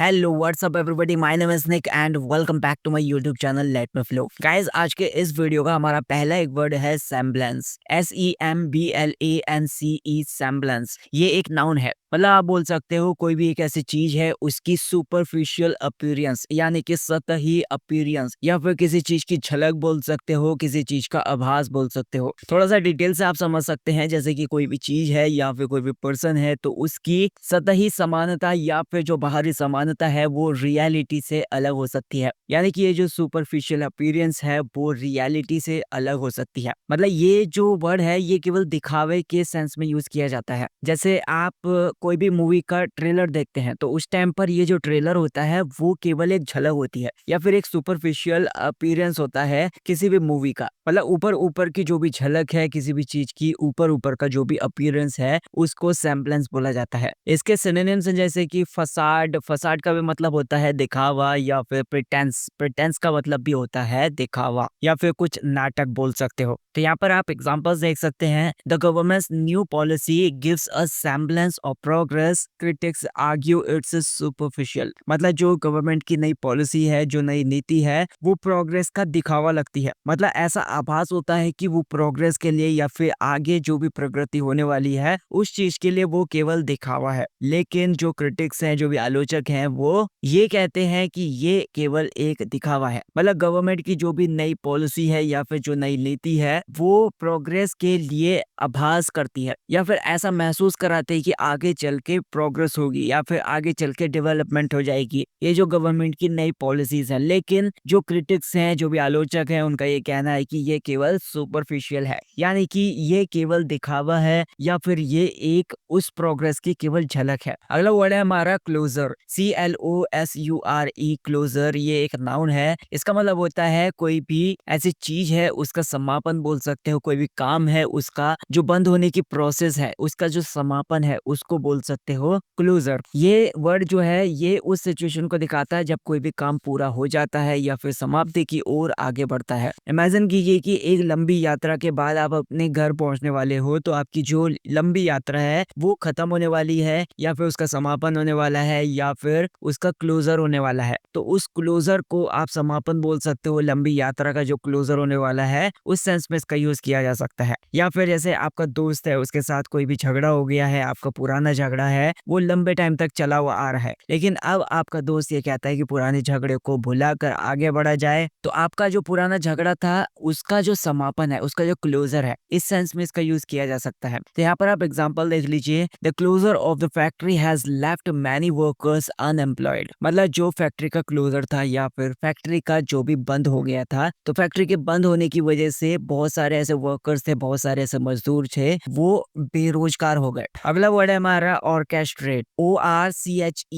Hello what's up everybody, my name is Nick and welcome back to my YouTube channel let me flow. Guys, आज के इस video का हमारा पहला एक वर्ड है सेम्बलेंस। SEMBLANCE semblance. ये एक नाउन है, मतलब आप बोल सकते हो कोई भी एक ऐसी चीज है उसकी सुपरफिशियल अपीयरेंस यानी कि सतही अपीयरेंस, या फिर किसी चीज की झलक बोल सकते हो, किसी चीज का आभास बोल सकते हो। थोड़ा सा डिटेल से आप समझ सकते हैं, जैसे कि कोई भी चीज है या फिर कोई भी पर्सन है तो उसकी सतही समानता या फिर जो बाहरी समानता है वो रियलिटी से अलग हो सकती है। यानी कि ये जो सुपरफिशियल अपीयरेंस है वो रियलिटी से अलग हो सकती है। मतलब ये जो वर्ड है ये केवल दिखावे के सेंस में यूज किया जाता है। जैसे आप कोई भी मूवी का ट्रेलर देखते हैं तो उस टाइम पर ये जो ट्रेलर होता है वो केवल एक झलक होती है या फिर एक सुपरफिशियल अपीयरेंस होता है किसी भी मूवी का। मतलब ऊपर ऊपर की जो भी झलक है किसी भी चीज की, ऊपर ऊपर का जो भी अपीयरेंस है उसको सेम्बलेंस बोला जाता है। इसके सिनोनिम्स हैं जैसे कि फसाड। फसाड का भी मतलब होता है दिखावा, या फिर प्रिटेंस। प्रिटेंस का मतलब भी होता है दिखावा, या फिर कुछ नाटक बोल सकते हो। तो यहाँ पर आप एग्जांपल्स देख सकते हैं। The governments new policy gives a semblance of progress, critics argue it's superficial. मतलब जो गवर्नमेंट की नई पॉलिसी है, जो नई नीति है, वो प्रोग्रेस का दिखावा लगती है। मतलब ऐसा आभास होता है कि वो प्रोग्रेस के लिए या फिर आगे जो भी प्रगति होने वाली है उस चीज के लिए वो केवल दिखावा है। लेकिन जो क्रिटिक्स हैं, जो भी आलोचक हैं, वो ये कहते हैं कि ये केवल एक दिखावा है। मतलब गवर्नमेंट की जो भी नई पॉलिसी है या फिर जो नई नीति है वो प्रोग्रेस के लिए आभास करती है, या फिर ऐसा महसूस कराते हैं कि आगे चल के प्रोग्रेस होगी या फिर आगे चल के डेवलपमेंट हो जाएगी, ये जो गवर्नमेंट की नई पॉलिसीज है। लेकिन जो क्रिटिक्स हैं, जो भी आलोचक हैं, उनका ये कहना है कि ये केवल सुपरफिशियल है, यानी कि ये केवल दिखावा है या फिर ये एक उस प्रोग्रेस की केवल झलक है। अगला वर्ड है हमारा क्लोजर। CLOSURE, closure. ये एक नाउन है। इसका मतलब होता है कोई भी ऐसी चीज है उसका समापन बोल सकते हो, कोई भी काम है उसका जो बंद होने की प्रोसेस है उसका जो समापन है उसको बोल सकते हो क्लोजर। ये वर्ड जो है ये उस सिचुएशन को दिखाता है जब कोई भी काम पूरा हो जाता है या फिर समाप्ति की ओर आगे बढ़ता है। इमेजिन कीजिए कि एक लंबी यात्रा के बाद आप अपने घर पहुंचने वाले हो, तो आपकी जो लंबी यात्रा है वो खत्म होने वाली है या फिर उसका समापन होने वाला है या फिर उसका क्लोजर होने वाला है। तो उस क्लोजर को आप समापन बोल सकते हो। लंबी यात्रा का जो क्लोजर होने वाला है उस सेंस में इसका यूज किया जा सकता है। या फिर जैसे आपका दोस्त है, उसके साथ कोई भी झगड़ा हो गया है, आपका पुराना झगड़ा है, वो लंबे टाइम तक चला हुआ आ रहा है, लेकिन अब आपका दोस्त ये कहता है कि पुराने झगड़े को भुलाकर आगे बढ़ा जाए। तो आपका जो पुराना झगड़ा था उसका जो समापन है, उसका जो क्लोजर है, इस सेंस में इसका यूज किया जा सकता है। तो यहाँ पर आप एग्जांपल देख लीजिए। The closure of the factory has left many workers unemployed. मतलब जो फैक्ट्री का क्लोजर था या फिर फैक्ट्री का जो भी बंद हो गया था, तो फैक्ट्री के बंद होने की वजह से बहुत सारे ऐसे वर्कर्स थे, बहुत सारे ऐसे मजदूर थे, वो बेरोजगार हो गए। अगला वर्ड है हमारा ऑर्केस्ट्रेट। ORCHESTRATE,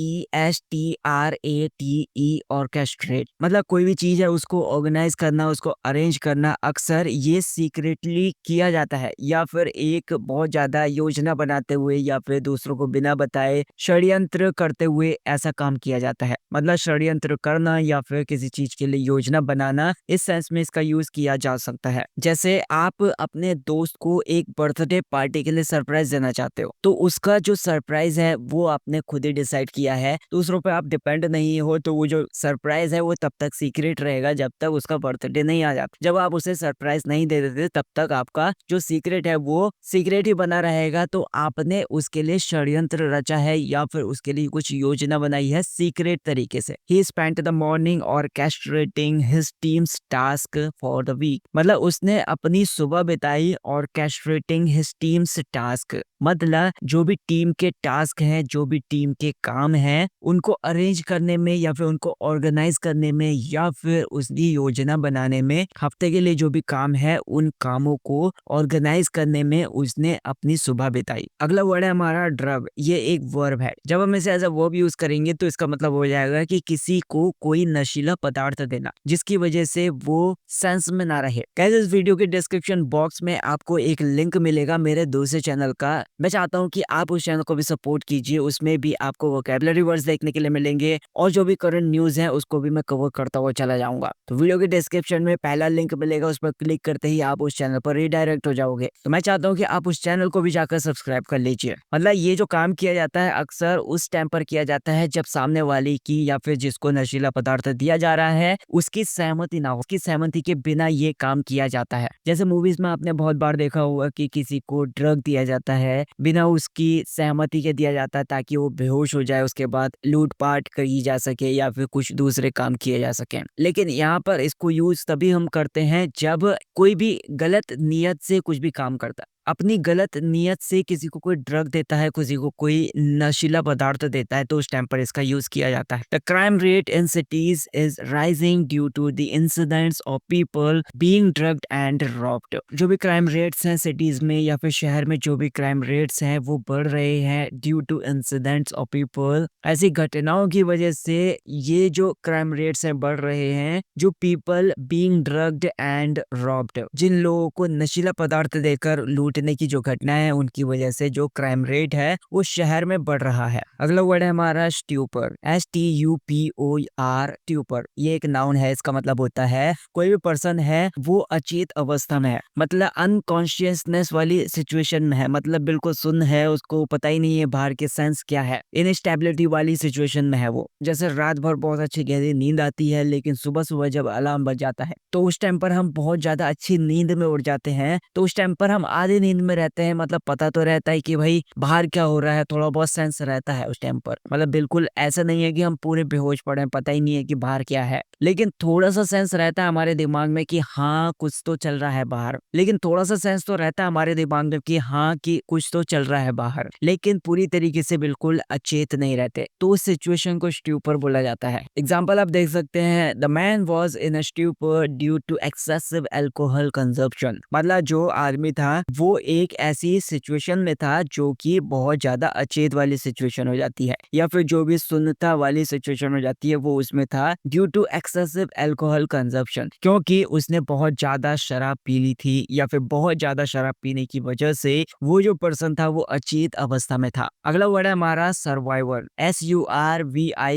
orchestrate. मतलब कोई भी चीज है उसको ऑर्गेनाइज करना, उसको अरेंज करना, अक्सर ये सीक्रेटली किया जाता है या फिर एक बहुत ज्यादा योजना बनाते हुए या फिर दूसरों को बिना बताए षड्यंत्र करते हुए ऐसा काम किया जाता है। मतलब षड्यंत्र करना या फिर किसी चीज के लिए योजना बनाना, इस सेंस में इसका यूज किया जा सकता है। जैसे आप अपने दोस्त को एक बर्थडे पार्टी के लिए सरप्राइज देना चाहते हो, तो उसका जो सरप्राइज है वो आपने खुद ही डिसाइड किया है, दूसरों पे आप डिपेंड नहीं हो। तो वो जो सरप्राइज है वो तब तक सीक्रेट रहेगा जब तक उसका बर्थडे नहीं आ जाता। जब आप उसे सरप्राइज नहीं दे देते तब तक आपका जो सीक्रेट है वो सीक्रेट ही बना रहेगा। तो आपने उसके लिए षड्यंत्र रचा है या फिर उसके लिए कुछ योजना बनाई है सीक्रेट तरीके से। He spent the morning orchestrating his teams task for the week. मतलब उसने अपनी सुबह बिताई ऑर्केस्ट्रेटिंग हिज टीम्स टास्क। मतलब जो भी टीम के टास्क हैं, जो भी टीम के काम हैं, उनको अरेंज करने में या फिर उनको ऑर्गेनाइज करने में या फिर उसकी योजना बनाने में, हफ्ते के लिए जो भी काम है उन कामों को ऑर्गेनाइज करने में उसने अपनी सुबह बिताई। अगला वर्ड है हमारा ड्रग। ये एक वर्ब है। जब हम इसे एज अ वर्ब यूज करेंगे तो इसका मतलब हो जाएगा कि किसी को कोई नशीला पदार्थ देना जिसकी वजह से वो सेंस में ना रहे। गाइस, इस वीडियो के डिस्क्रिप्शन बॉक्स में आपको एक लिंक मिलेगा मेरे दूसरे चैनल का। मैं चाहता हूँ कि आप उस चैनल को भी सपोर्ट कीजिए, उसमें भी आपको वोकैबुलरी वर्ड्स देखने के लिए मिलेंगे और जो भी करंट न्यूज है उसको भी मैं कवर करता हुआ चला जाऊंगा। तो वीडियो के डिस्क्रिप्शन में पहला लिंक मिलेगा आएगा, उस पर क्लिक करते ही आप उस चैनल पर रिडायरेक्ट हो जाओगे। तो मैं चाहता हूँ कि आप उस चैनल को भी जाकर सब्सक्राइब कर लीजिए। मतलब ये जो काम किया जाता है अक्सर उस टाइम पर किया जाता है जब सामने वाले की या फिर जिसको नशीला पदार्थ दिया जा रहा है उसकी सहमति ना हो। उसकी सहमति के बिना ये काम किया जाता है। जैसे मूवीज में आपने बहुत बार देखा होगा कि किसी को ड्रग दिया जाता है, बिना उसकी सहमति के दिया जाता है ताकि वो बेहोश हो जाए, उसके बाद लूटपाट करी जा सके या फिर कुछ दूसरे काम किए जा सके। लेकिन यहाँ पर इसको यूज तभी हम करते हैं जब कोई भी गलत नियत से कुछ भी काम करता है। अपनी गलत नियत से किसी को कोई ड्रग देता है, किसी को कोई नशीला पदार्थ देता है, तो उस टाइम पर इसका यूज किया जाता है। The crime rate in cities is rising due to the incidents of people being drugged and robbed. जो भी क्राइम रेट्स हैं सिटीज में या फिर शहर में, जो भी क्राइम रेट्स हैं वो बढ़ रहे हैं due to incidents of people. ऐसी घटनाओं की वजह से ये जो क्राइम रेट्स हैं बढ़ रहे हैं, जो people being drugged and robbed, जिन लोगों को नशीला पदार्थ देकर लूटने की जो घटना है उनकी वजह से जो क्राइम रेट है वो शहर में बढ़ रहा है। अगला वर्ड है हमारा स्ट्यूपर, STUPOR, ट्यूपर। ये एक नाउन है, इसका मतलब होता है कोई भी पर्सन है वो अचेत अवस्था में है, मतलब अनकॉन्शियसनेस वाली सिचुएशन में है, मतलब बिल्कुल सुन्न है, उसको पता ही नहीं है बाहर के सेंस क्या है, इनस्टेबिलिटी वाली सिचुएशन में है वो। जैसे रात भर बहुत अच्छी गहरी नींद आती है लेकिन सुबह सुबह जब अलार्म बज जाता है तो उस टाइम पर हम बहुत ज्यादा अच्छी नींद में उठ जाते हैं। तो उस टाइम पर हम आधी नींद में रहते हैं, मतलब पता तो रहता है कि भाई बाहर क्या हो रहा है, थोड़ा बहुत सेंस रहता है उस टाइम पर, मतलब बिल्कुल ऐसा नहीं है कि हम पूरे बेहोश पड़े हैं, पता ही नहीं है कि बाहर क्या है, लेकिन थोड़ा सा सेंस रहता है हमारे दिमाग में कि हाँ कुछ तो चल रहा है बाहर, लेकिन थोड़ा सा सेंस तो रहता है हमारे दिमाग में कि हाँ कि कुछ तो चल रहा है बाहर, लेकिन पूरी तरीके से बिल्कुल अचेत नहीं रहते। तो उस सिचुएशन को स्ट्यूपर बोला जाता है। एग्जाम्पल आप देख सकते हैं, the man was in a stupor due to excessive alcohol consumption. मतलब जो आदमी था वो एक ऐसी सिचुएशन में था जो कि बहुत ज्यादा अचेत वाली सिचुएशन हो जाती है, या फिर जो भी सुन्नता वाली सिचुएशन हो जाती है वो उसमें था due to excessive alcohol consumption, क्योंकि उसने बहुत ज्यादा शराब पी ली थी या फिर बहुत ज्यादा शराब पीने की वजह से वो जो पर्सन था वो अचेत अवस्था में था। अगला वर्ड है हमारा सर्वाइवर, SURVIVOR,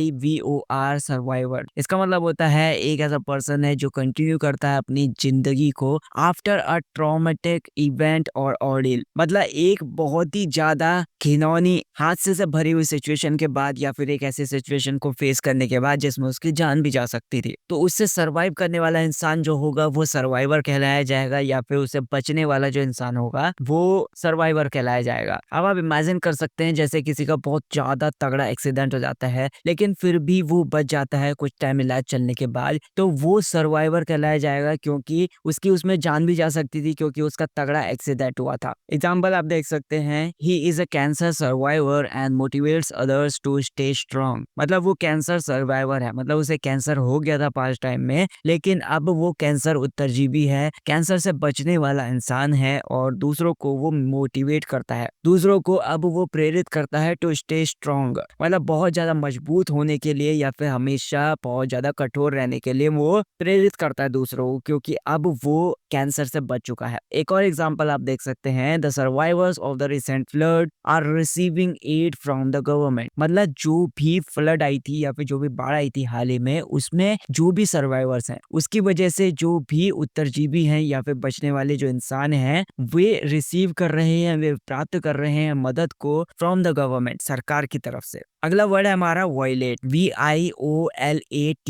सर्वाइवर। इसका मतलब होता है एक ऐसा पर्सन है जो कंटिन्यू करता है अपनी जिंदगी को आफ्टर अ ट्रॉमेटिक इवेंट और ऑर्डिल, मतलब एक बहुत ही ज्यादा घिनौनी हादसे से भरी हुई सिचुएशन के बाद या फिर एक ऐसी सिचुएशन को फेस करने के बाद जिसमें उसकी जान भी जा सकती थी, तो उससे सरवाइव करने वाला इंसान जो होगा वो सर्वाइवर कहलाया जाएगा, या फिर उससे बचने वाला जो इंसान होगा वो सर्वाइवर कहलाया जाएगा। अब आप इमेजिन कर सकते हैं जैसे किसी का बहुत ज्यादा तगड़ा एक्सीडेंट हो जाता है लेकिन फिर भी वो बच जाता है कुछ टाइम इलाज चलने के बाद, तो वो सर्वाइवर कहलाया जाएगा क्योंकि उसकी उसमें जान भी जा सकती थी क्योंकि उसका तगड़ा एक्सीडेंट हुआ था। एग्जाम्पल आप देख सकते हैं, he is a cancer survivor and motivates others to stay strong. मतलब वो कैंसर सर्वाइवर है, मतलब उसे कैंसर हो गया था पास्ट टाइम में लेकिन अब वो कैंसर उत्तरजीवी है, कैंसर से बचने वाला इंसान है और दूसरों को वो मोटिवेट करता है, दूसरों को अब वो प्रेरित करता है टू स्टे स्ट्रांग, मतलब बहुत ज्यादा मजबूत होने के लिए या फिर हमेशा बहुत ज्यादा कठोर रहने के लिए वो प्रेरित करता है दूसरों को, क्योंकि अब वो कैंसर से बच चुका है। एक और एग्जांपल आप देख सकते हैं, the survivors of the recent flood are receiving aid from the government. मतलब जो भी फ्लड आई थी या फिर जो भी बाढ़ आई थी हाल ही में, उसमें जो भी सर्वाइवर्स हैं उसकी वजह से जो भी उत्तरजीवी हैं या फिर बचने वाले जो इंसान हैं वे रिसीव कर रहे हैं, वे प्राप्त कर रहे हैं मदद को फ्रॉम द गवर्नमेंट, सरकार की तरफ से। अगला वर्ड है हमारा वायलेट, VIOLATE,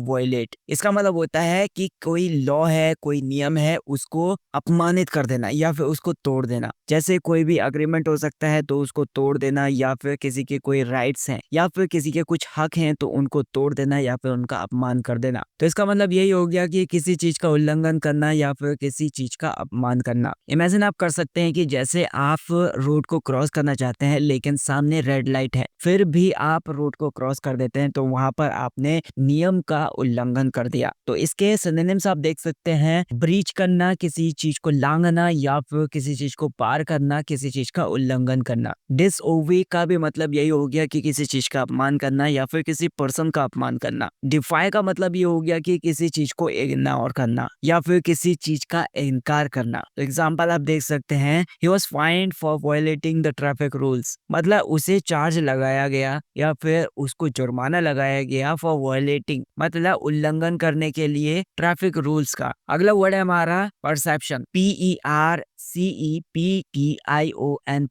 वायलेट। इसका मतलब होता है कि कोई लॉ है, कोई नियम है, उसको अपमानित कर देना या फिर उसको तोड़ देना। जैसे कोई भी अग्रीमेंट हो सकता है तो उसको तोड़ देना, या फिर किसी के कोई राइट्स हैं या फिर किसी के कुछ हक हैं तो उनको तोड़ देना या फिर उनका अपमान कर देना। तो इसका मतलब यही हो गया कि किसी चीज का उल्लंघन करना या फिर किसी चीज का अपमान करना। इमेजिन आप कर सकते हैं कि जैसे आप रोड को क्रॉस करना चाहते हैं लेकिन सामने रेड लाइट है, फिर भी आप रोड को क्रॉस कर देते हैं, तो वहां पर आपने नियम का उल्लंघन कर दिया। तो इसके सिनोनिम्स आप देख सकते हैं, ब्रीच करना, किसी चीज को लांघना या फिर फिर किसी चीज को पार करना, किसी चीज का उल्लंघन करना। डिसओबे का भी मतलब यही हो गया कि किसी चीज का अपमान करना या फिर किसी पर्सन का अपमान करना। डिफाई का मतलब ये हो गया कि किसी चीज को इग्नोर करना या फिर किसी चीज का इनकार करना। तो एग्जाम्पल आप देख सकते हैं, he was find for violating the traffic rules, मतलब उसे चार्ज लगाया गया या फिर उसको जुर्माना लगाया गया फॉर वायलेटिंग, मतलब उल्लंघन करने के लिए ट्रैफिक रूल्स का। अगला वर्ड है हमारा परसेप्शन, PERCEPTION,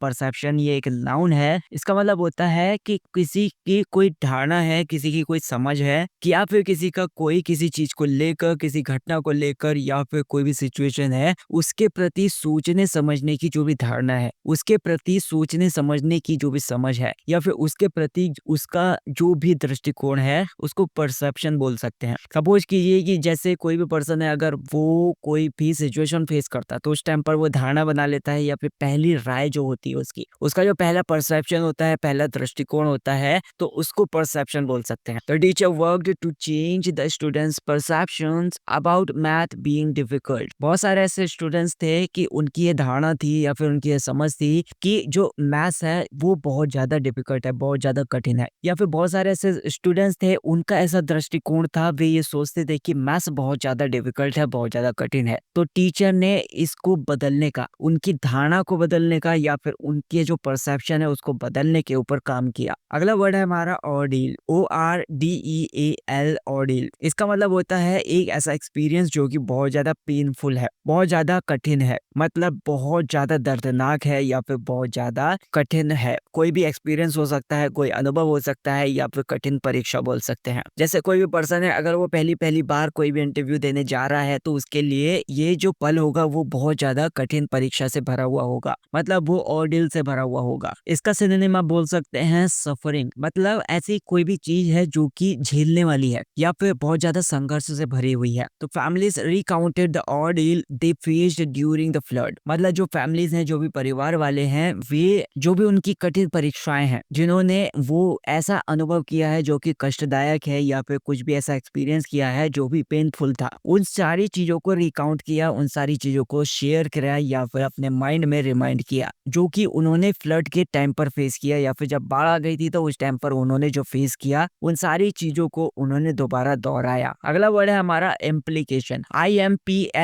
परसेप्शन। ये एक नाउन है। इसका मतलब होता है कि किसी की कोई धारणा है, किसी की कोई समझ है, कि या फिर किसी का कोई किसी चीज को लेकर, किसी घटना को लेकर या फिर कोई भी सिचुएशन है, उसके प्रति सोचने समझने की जो भी धारणा है, उसके प्रति सोचने समझने की जो भी समझ है, या फिर उसके प्रति उसका जो भी दृष्टिकोण है, उसको परसेप्शन बोल सकते हैं। सपोज कीजिए कि जैसे कोई भी पर्सन है, अगर वो कोई भी सिचुएशन फेस करता है तो उस टाइम पर वो धारणा बना लेता है या फिर पहली राय जो होती है उसकी, उसका जो पहला परसेप्शन होता है, पहला दृष्टिकोण होता है, तो उसको परसेप्शन बोल सकते हैं। The teacher worked to change the students perceptions about math being difficult. बहुत सारे ऐसे स्टूडेंट्स थे कि उनकी ये धारणा थी या फिर उनकी ये समझ थी कि जो मैथ्स है वो बहुत ज्यादा डिफिकल्ट है, बहुत ज्यादा कठिन है। या फिर बहुत सारे ऐसे स्टूडेंट्स थे, उनका ऐसा दृष्टिकोण था, वे ये सोचते थे कि मैथ्स बहुत ज्यादा डिफिकल्ट है, बहुत ज्यादा कठिन है। तो टीचर ने इसको बदलने का, उनकी धारणा को बदलने का या फिर उनके जो परसेप्शन है उसको बदलने के ऊपर काम किया। अगला वर्ड है हमारा ऑर्डिल, ORDEAL, ऑर्डिल। इसका मतलब होता है एक ऐसा एक्सपीरियंस जो कि बहुत ज्यादा पेनफुल है, बहुत ज्यादा कठिन है, मतलब बहुत ज्यादा दर्दनाक है या फिर बहुत ज्यादा कठिन है। कोई भी एक्सपीरियंस हो सकता है, कोई अनुभव हो सकता है या फिर कठिन परीक्षा बोल सकते हैं। जैसे कोई भी पर्सन है, अगर वो पहली पहली बार कोई भी इंटरव्यू देने जा रहा है तो उसके लिए ये जो पल होगा वो बहुत ज्यादा कठिन परीक्षा से भरा हुआ होगा, मतलब वो ऑर्डिल से भरा हुआ होगा। इसका सिनोनिम आप बोल सकते हैं सफरिंग, मतलब ऐसी कोई भी चीज है जो कि झेलने वाली है या फिर बहुत ज्यादा संघर्ष से भरी हुई है। तो families recounted the ordeal they faced during the flood, मतलब जो फैमिलीज हैं, जो भी परिवार वाले हैं, वे जो भी उनकी कठिन परीक्षाएं हैं, जिन्होंने वो ऐसा अनुभव किया है जो कि कष्टदायक है या फिर कुछ भी ऐसा एक्सपीरियंस किया है जो भी पेनफुल था, उन सारी चीजों को रिकाउंट किया, उन सारी चीजों को शेयर किया या फिर अपने माइंड में रिमाइंड किया, जो कि उन्होंने फ्लड के टाइम पर फेस किया या फिर जब बाढ़ आ गई थी तो उस टाइम पर उन्होंने जो फेस किया, उन सारी चीजों को उन्होंने दोबारा दोहराया। अगला वर्ड है हमारा इम्प्लीकेशन, IMPLICATION,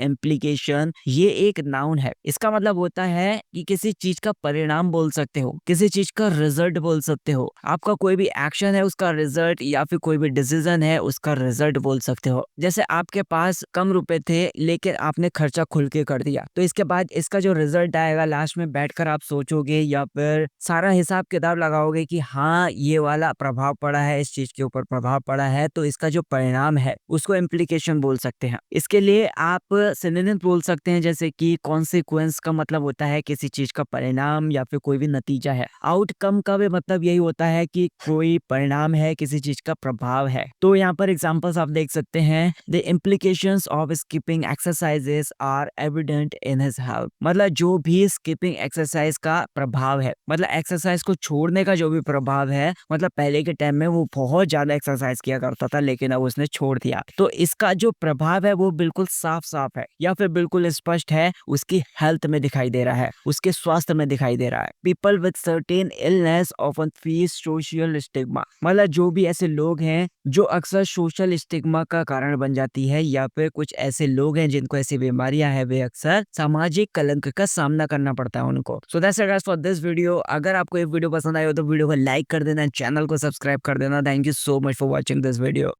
इम्प्लीकेशन। ये एक नाउन है। इसका मतलब होता है कि किसी चीज का परिणाम बोल सकते हो, किसी चीज का रिजल्ट बोल सकते हो। आपका कोई भी एक्शन है उसका रिजल्ट या फिर कोई भी डिसीजन है उसका रिजल्ट बोल सकते हो। जैसे आपके पास कम रुपए थे लेकिन आपने खर्चा खुल के कर दिया, तो इसके बाद इसका जो रिजल्ट आएगा, लास्ट में बैठकर आप सोचोगे या फिर सारा हिसाब किताब लगाओगे कि हाँ ये वाला प्रभाव पड़ा है, इस चीज के ऊपर प्रभाव पड़ा है, तो इसका जो परिणाम है उसको इम्प्लीकेशन बोल सकते हैं। इसके लिए आप सिनोनिम बोल सकते हैं, जैसे कि कॉन्सिक्वेंस का मतलब होता है किसी चीज का परिणाम या फिर कोई भी नतीजा है। आउटकम का भी मतलब यही होता है कि कोई परिणाम है, किसी चीज का प्रभाव है। तो यहाँ पर एग्जांपल्स आप देख सकते हैं, the implications of skipping exercises are evident in his health, मतलब जो भी स्किपिंग एक्सरसाइज का प्रभाव है, मतलब एक्सरसाइज को छोड़ने का जो भी प्रभाव है, मतलब पहले के टाइम में वो बहुत ज्यादा एक्सरसाइज किया करता था लेकिन अब उसने छोड़ दिया, तो इसका जो प्रभाव है वो बिल्कुल साफ साफ है या फिर बिल्कुल स्पष्ट है, उसकी हेल्थ में दिखाई दे रहा है, उसके स्वास्थ्य में दिखाई दे रहा है। People with certain illness often face social stigma, मतलब जो भी ऐसे लोग हैं जो अक्सर सोशल स्टिग्मा का कारण बन जाती है, या फिर कुछ ऐसे लोग हैं जिनको ऐसी बीमारियां हैं, वे अक्सर सामाजिक कलंक का सामना करना पड़ता है उनको। So that's it guys for this video. अगर आपको ये वीडियो पसंद आई हो तो वीडियो को लाइक कर देना, चैनल को सब्सक्राइब कर देना। Thank you so much for watching this video.